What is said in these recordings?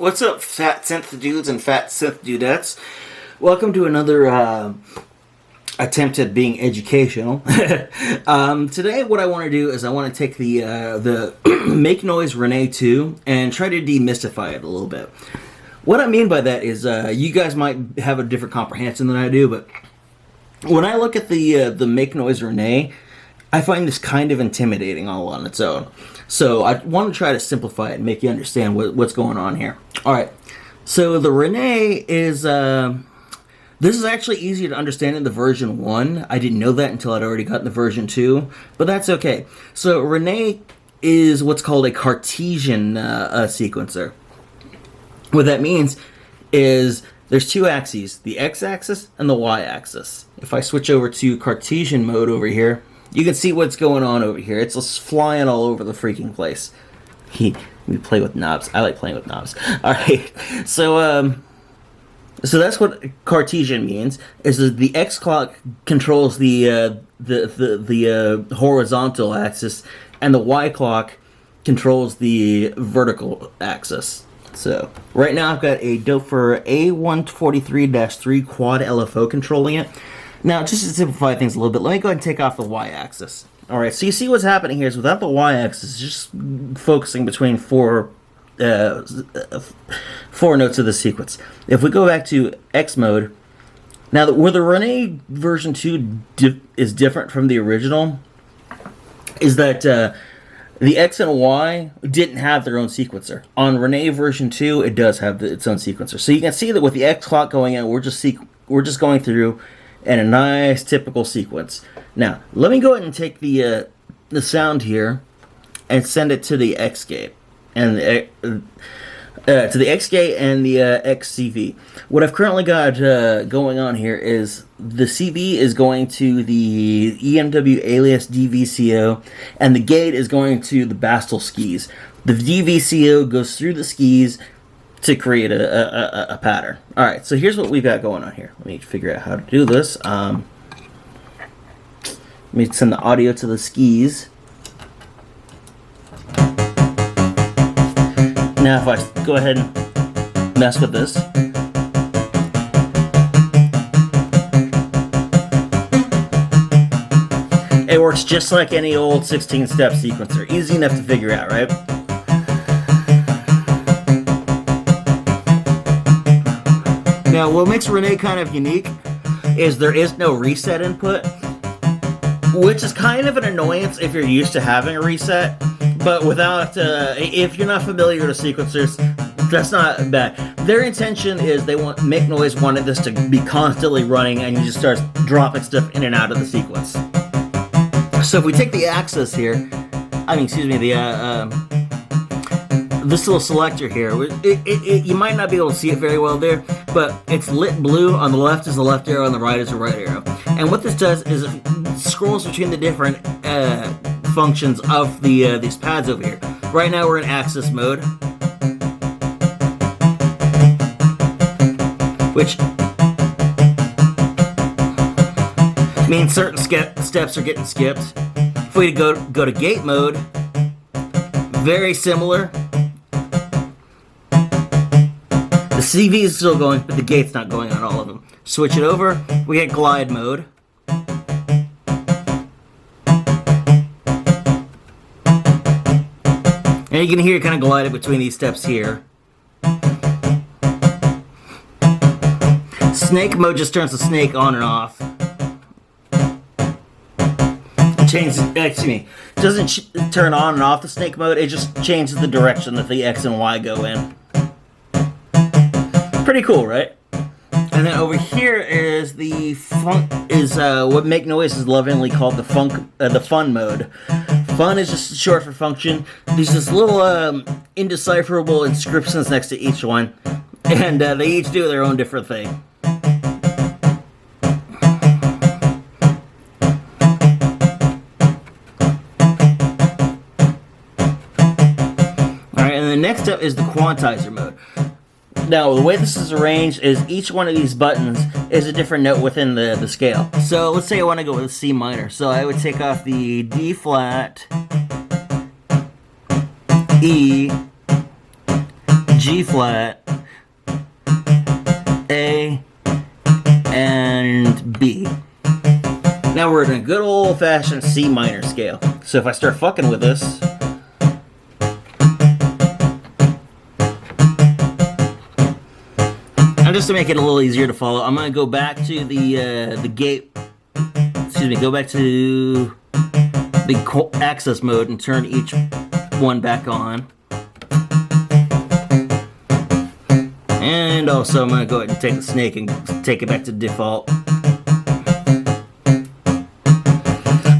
What's up, fat synth dudes and fat synth dudettes? Welcome to another attempt at being educational. Today, what I want to do is I want to take the Make Noise Rene 2 and try to demystify it a little bit. What I mean by that is you guys might have a different comprehension than I do, but when I look at the Make Noise Rene, I find this kind of intimidating all on its own. So I want to try to simplify it and make you understand what's going on here. Alright, so the Rene is, this is actually easier to understand in the version 1. I didn't know that until I'd already gotten the version 2, but that's okay. So Rene is what's called a Cartesian sequencer. What that means is there's two axes, the x-axis and the y-axis. If I switch over to Cartesian mode over here, you can see what's going on over here. It's just flying all over the freaking place. We play with knobs. I like playing with knobs. Alright, so that's what Cartesian means, is that the x clock controls the horizontal axis, and the y clock controls the vertical axis. So, right now I've got a Doper A143-3 quad LFO controlling it. Now, just to simplify things a little bit, let me go ahead and take off the y-axis. Alright, so you see what's happening here is without the y-axis, just focusing between four notes of the sequence. If we go back to X mode, now where the Rene version 2 is different from the original, is that the X and Y didn't have their own sequencer. On Rene version 2, it does have its own sequencer. So you can see that with the X clock going in, we're just going through in a nice typical sequence. Now, let me go ahead and take the sound here and send it to the X gate and to the X gate and the XCV. What I've currently got going on here is the CV is going to the EMW alias DVCO, and the gate is going to the Bastel skis. The DVCO goes through the skis to create a pattern. Alright, so here's what we've got going on here. Let me figure out how to do this. Let me send the audio to the skis. Now if I go ahead and mess with this, it works just like any old 16-step sequencer. Easy enough to figure out, right? Now, what makes Rene kind of unique is there is no reset input, which is kind of an annoyance if you're used to having a reset, but without, if you're not familiar with sequencers, that's not bad. Their intention is Make Noise wanted this to be constantly running, and you just start dropping stuff in and out of the sequence. So if we take the axis here, this little selector here, you might not be able to see it very well there, but it's lit blue. On the left is the left arrow, on the right is the right arrow. And what this does is it scrolls between the different functions of these pads over here. Right now we're in axis mode, which means certain steps are getting skipped. If we go to gate mode, very similar. The CV is still going, but the gate's not going on all of them. Switch it over, we get glide mode. And you can hear it kind of gliding between these steps here. Snake mode just turns the snake on and off. Doesn't turn on and off the snake mode, it just changes the direction that the X and Y go in. Pretty cool, right? And then over here is the what Make Noise is lovingly called the fun mode. Fun is just short for function. There's this little indecipherable inscriptions next to each one, and they each do their own different thing. Alright, and the next up is the quantizer mode. Now, the way this is arranged is each one of these buttons is a different note within the scale. So, let's say I want to go with a C minor. So, I would take off the D flat, E, G flat, A, and B. Now we're in a good old-fashioned C minor scale. So if I start fucking with this, and just to make it a little easier to follow, I'm going to go back to the gate. Excuse me. Go back to the access mode and turn each one back on. And also, I'm going to go ahead and take the snake and take it back to default.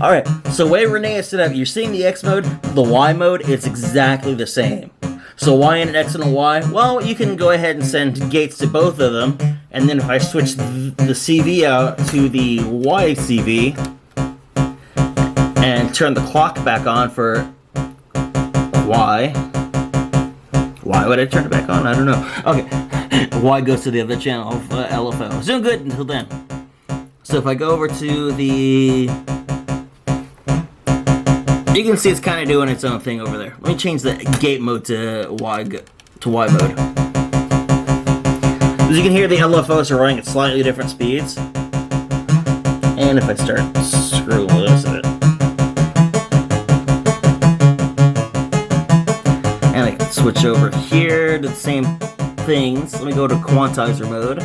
Alright, so the way Rene is set up, you're seeing the X mode, the Y mode, it's exactly the same. So Y and an X and a Y, well, you can go ahead and send gates to both of them, and then if I switch the CV out to the Y CV, and turn the clock back on for Y, why would I turn it back on? I don't know. Okay, Y goes to the other channel of LFO. It's doing good until then. So if I go over to the... You can see it's kind of doing its own thing over there. Let me change the gate mode to Y mode. As you can hear, the LFOs are running at slightly different speeds. And if I start screwing with this a bit, and I can switch over here to the same things. Let me go to quantizer mode.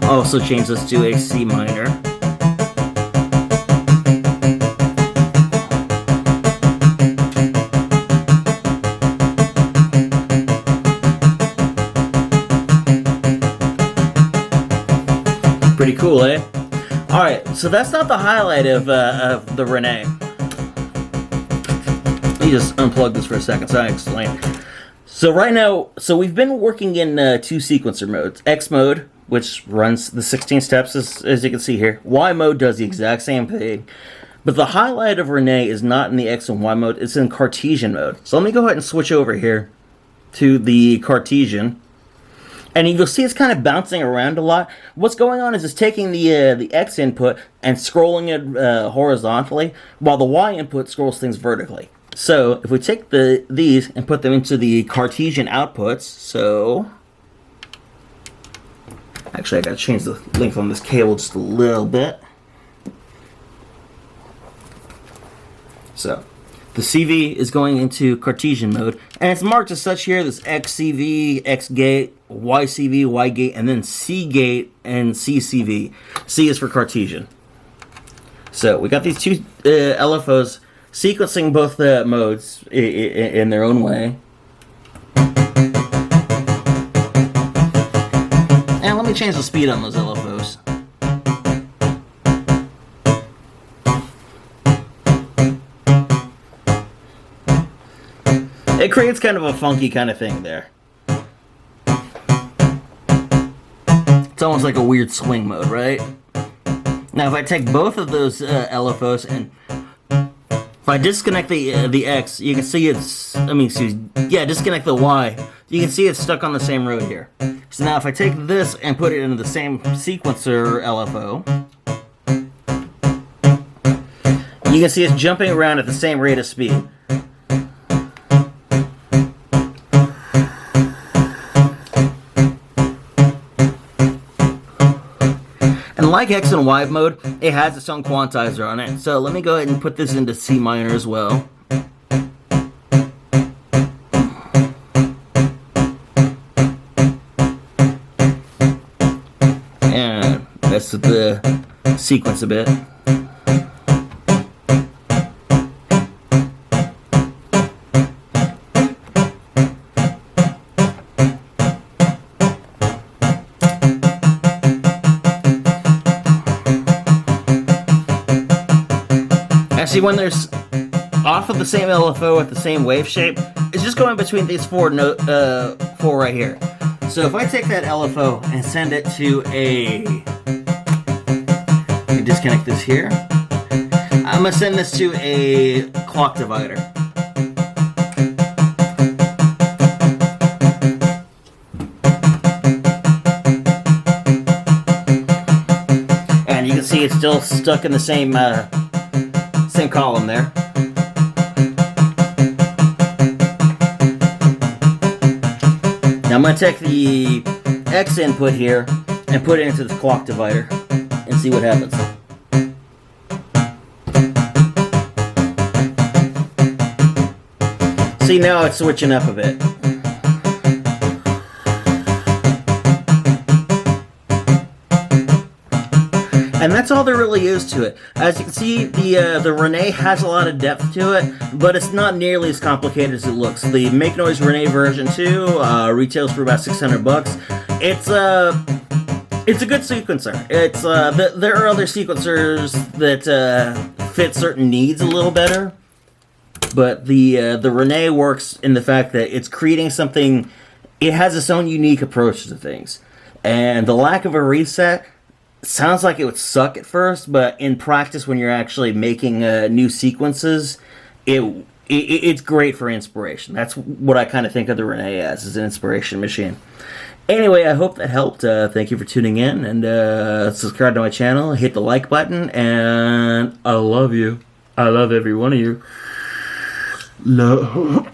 Also change this to a C minor. Pretty cool, eh? Alright, so that's not the highlight of the Rene. Let me just unplug this for a second so I can explain. So right now, we've been working in two sequencer modes. X mode, which runs the 16 steps as you can see here. Y mode does the exact same thing. But the highlight of Rene is not in the X and Y mode, it's in Cartesian mode. So let me go ahead and switch over here to the Cartesian. And you'll see it's kind of bouncing around a lot. What's going on is it's taking the X input and scrolling it horizontally, while the Y input scrolls things vertically. So if we take these and put them into the Cartesian outputs, so... Actually, I gotta change the length on this cable just a little bit. So, the CV is going into Cartesian mode, and it's marked as such here. There's XCV, X gate, YCV, Y gate, and then C gate and CCV. C is for Cartesian. So we got these two LFOs sequencing both the modes in their own way. And let me change the speed on those LFOs. It creates kind of a funky kind of thing there. It's almost like a weird swing mode, right? Now if I take both of those LFOs and if I disconnect the X, you can see it's, disconnect the Y, you can see it's stuck on the same road here. So now if I take this and put it into the same sequencer LFO, you can see it's jumping around at the same rate of speed. And like X and Y mode, it has its own quantizer on it. So let me go ahead and put this into C minor as well. And mess with the sequence a bit. See, when there's off of the same LFO with the same wave shape, it's just going between these four right here. So if I take that LFO and send it to let me disconnect this here. I'm gonna send this to a clock divider. And you can see it's still stuck in the same column there. going to take the X input here and put it into the clock divider and see what happens. See, now it's switching up a bit. And that's all there really is to it. As you can see, the Rene has a lot of depth to it, but it's not nearly as complicated as it looks. The Make Noise Rene version 2 retails for about $600. It's a good sequencer. It's there are other sequencers that fit certain needs a little better, but the Rene works in the fact that it's creating something. It has its own unique approach to things, and the lack of a reset sounds like it would suck at first, but in practice, when you're actually making new sequences, it's great for inspiration. That's what I kind of think of the Rene as an inspiration machine. Anyway, I hope that helped. Thank you for tuning in, and subscribe to my channel, hit the like button, and I love you. I love every one of you. Love.